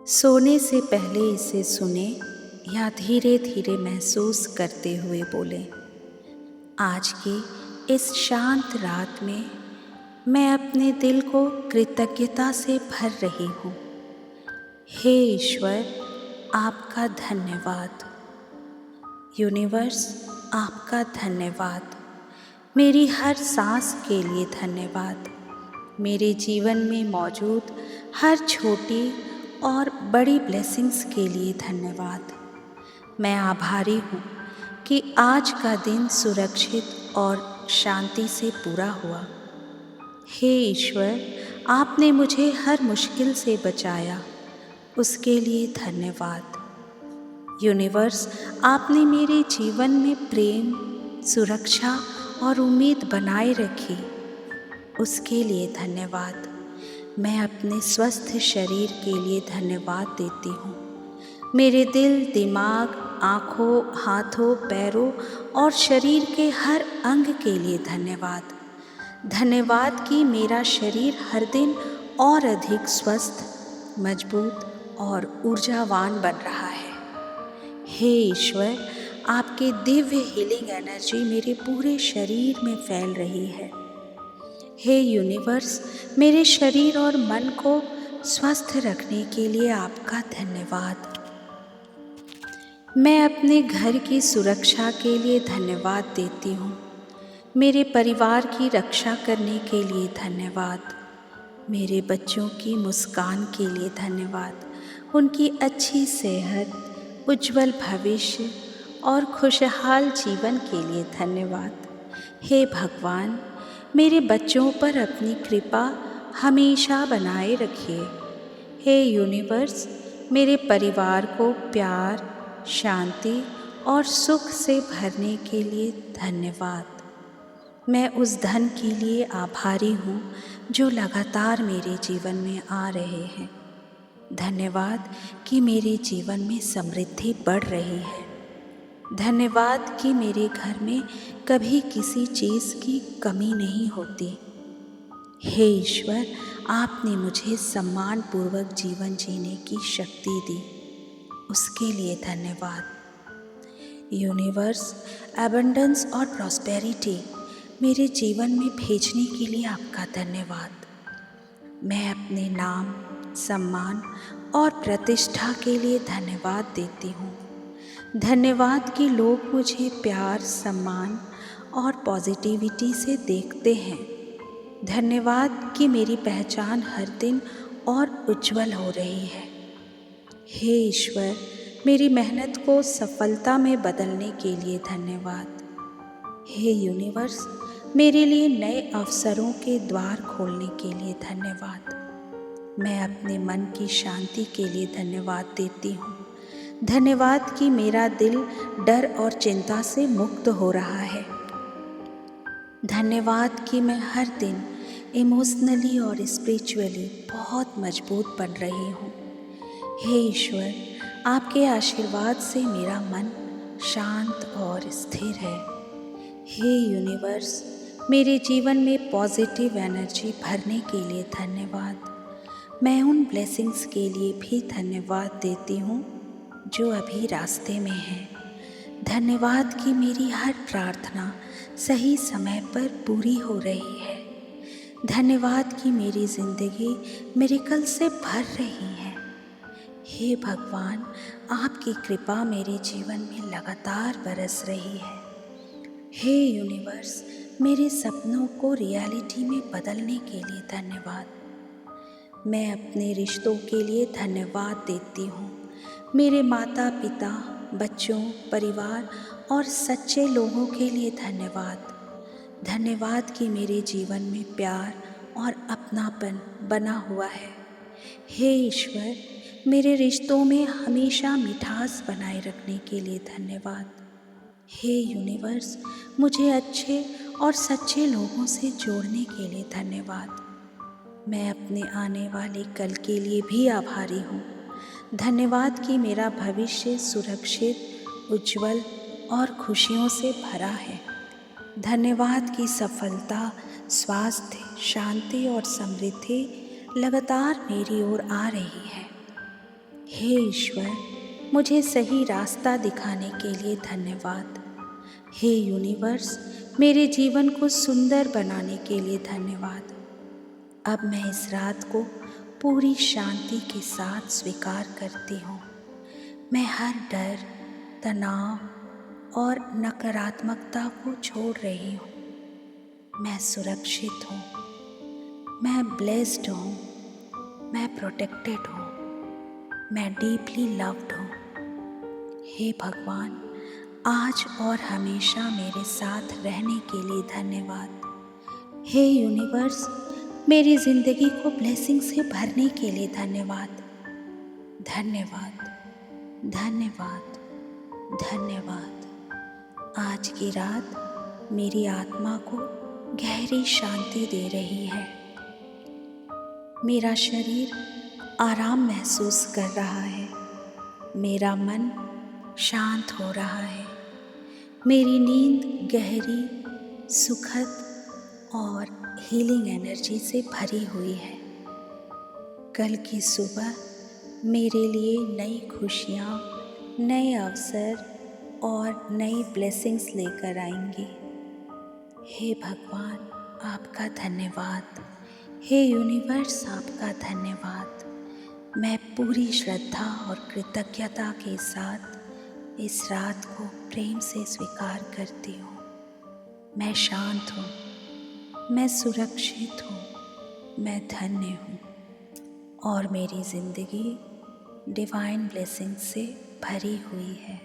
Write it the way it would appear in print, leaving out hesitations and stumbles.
सोने से पहले इसे सुने या धीरे धीरे महसूस करते हुए बोले। आज की इस शांत रात में मैं अपने दिल को कृतज्ञता से भर रही हूँ। हे ईश्वर, आपका धन्यवाद। यूनिवर्स, आपका धन्यवाद। मेरी हर सांस के लिए धन्यवाद। मेरे जीवन में मौजूद हर छोटी और बड़ी ब्लेसिंग्स के लिए धन्यवाद। मैं आभारी हूँ कि आज का दिन सुरक्षित और शांति से पूरा हुआ। हे ईश्वर, आपने मुझे हर मुश्किल से बचाया, उसके लिए धन्यवाद। यूनिवर्स, आपने मेरे जीवन में प्रेम, सुरक्षा और उम्मीद बनाए रखी, उसके लिए धन्यवाद। मैं अपने स्वस्थ शरीर के लिए धन्यवाद देती हूँ। मेरे दिल, दिमाग, आँखों, हाथों, पैरों और शरीर के हर अंग के लिए धन्यवाद। धन्यवाद कि मेरा शरीर हर दिन और अधिक स्वस्थ, मजबूत और ऊर्जावान बन रहा है। हे ईश्वर, आपके दिव्य हीलिंग एनर्जी मेरे पूरे शरीर में फैल रही है। हे यूनिवर्स, मेरे शरीर और मन को स्वस्थ रखने के लिए आपका धन्यवाद। मैं अपने घर की सुरक्षा के लिए धन्यवाद देती हूँ। मेरे परिवार की रक्षा करने के लिए धन्यवाद। मेरे बच्चों की मुस्कान के लिए धन्यवाद। उनकी अच्छी सेहत, उज्जवल भविष्य और खुशहाल जीवन के लिए धन्यवाद। हे भगवान, मेरे बच्चों पर अपनी कृपा हमेशा बनाए रखिए। हे यूनिवर्स, मेरे परिवार को प्यार, शांति और सुख से भरने के लिए धन्यवाद। मैं उस धन के लिए आभारी हूँ जो लगातार मेरे जीवन में आ रहे हैं। धन्यवाद कि मेरे जीवन में समृद्धि बढ़ रही है। धन्यवाद कि मेरे घर में कभी किसी चीज़ की कमी नहीं होती। हे ईश्वर, आपने मुझे सम्मानपूर्वक जीवन जीने की शक्ति दी, उसके लिए धन्यवाद। यूनिवर्स, एबंडेंस और प्रॉस्पेरिटी मेरे जीवन में भेजने के लिए आपका धन्यवाद। मैं अपने नाम, सम्मान और प्रतिष्ठा के लिए धन्यवाद देती हूँ। धन्यवाद कि लोग मुझे प्यार, सम्मान और पॉजिटिविटी से देखते हैं। धन्यवाद कि मेरी पहचान हर दिन और उज्जवल हो रही है। हे ईश्वर, मेरी मेहनत को सफलता में बदलने के लिए धन्यवाद। हे यूनिवर्स, मेरे लिए नए अवसरों के द्वार खोलने के लिए धन्यवाद। मैं अपने मन की शांति के लिए धन्यवाद देती हूँ। धन्यवाद कि मेरा दिल डर और चिंता से मुक्त हो रहा है। धन्यवाद कि मैं हर दिन इमोशनली और स्पिरिचुअली बहुत मजबूत बन रही हूँ। हे ईश्वर, आपके आशीर्वाद से मेरा मन शांत और स्थिर है। हे यूनिवर्स, मेरे जीवन में पॉजिटिव एनर्जी भरने के लिए धन्यवाद। मैं उन ब्लेसिंग्स के लिए भी धन्यवाद देती हूँ जो अभी रास्ते में है। धन्यवाद कि मेरी हर प्रार्थना सही समय पर पूरी हो रही है। धन्यवाद कि मेरी ज़िंदगी मिरेकल से भर रही है। हे भगवान, आपकी कृपा मेरे जीवन में लगातार बरस रही है। हे यूनिवर्स, मेरे सपनों को रियलिटी में बदलने के लिए धन्यवाद। मैं अपने रिश्तों के लिए धन्यवाद देती हूँ। मेरे माता पिता, बच्चों, परिवार और सच्चे लोगों के लिए धन्यवाद। धन्यवाद कि मेरे जीवन में प्यार और अपनापन बना हुआ है। हे ईश्वर, मेरे रिश्तों में हमेशा मिठास बनाए रखने के लिए धन्यवाद। हे यूनिवर्स, मुझे अच्छे और सच्चे लोगों से जोड़ने के लिए धन्यवाद। मैं अपने आने वाले कल के लिए भी आभारी हूँ। धन्यवाद कि मेरा भविष्य सुरक्षित, उज्जवल और खुशियों से भरा है। धन्यवाद कि सफलता, स्वास्थ्य, शांति और समृद्धि लगातार मेरी ओर आ रही है। हे ईश्वर, मुझे सही रास्ता दिखाने के लिए धन्यवाद। हे यूनिवर्स, मेरे जीवन को सुंदर बनाने के लिए धन्यवाद। अब मैं इस रात को पूरी शांति के साथ स्वीकार करती हूँ। मैं हर डर, तनाव और नकारात्मकता को छोड़ रही हूँ। मैं सुरक्षित हूँ, मैं ब्लेस्ड हूँ, मैं प्रोटेक्टेड हूँ, मैं डीपली लव्ड हूँ। हे भगवान, आज और हमेशा मेरे साथ रहने के लिए धन्यवाद। हे यूनिवर्स, मेरी ज़िंदगी को ब्लेसिंग से भरने के लिए धन्यवाद। धन्यवाद, धन्यवाद, धन्यवाद। आज की रात मेरी आत्मा को गहरी शांति दे रही है। मेरा शरीर आराम महसूस कर रहा है। मेरा मन शांत हो रहा है। मेरी नींद गहरी, सुखद और हीलिंग एनर्जी से भरी हुई है। कल की सुबह मेरे लिए नई खुशियाँ, नए अवसर और नई ब्लेसिंग्स लेकर आएंगी। हे भगवान, आपका धन्यवाद। हे यूनिवर्स, आपका धन्यवाद। मैं पूरी श्रद्धा और कृतज्ञता के साथ इस रात को प्रेम से स्वीकार करती हूँ। मैं शांत हूँ, मैं सुरक्षित हूँ, मैं धन्य हूँ और मेरी ज़िंदगी डिवाइन ब्लेसिंग से भरी हुई है।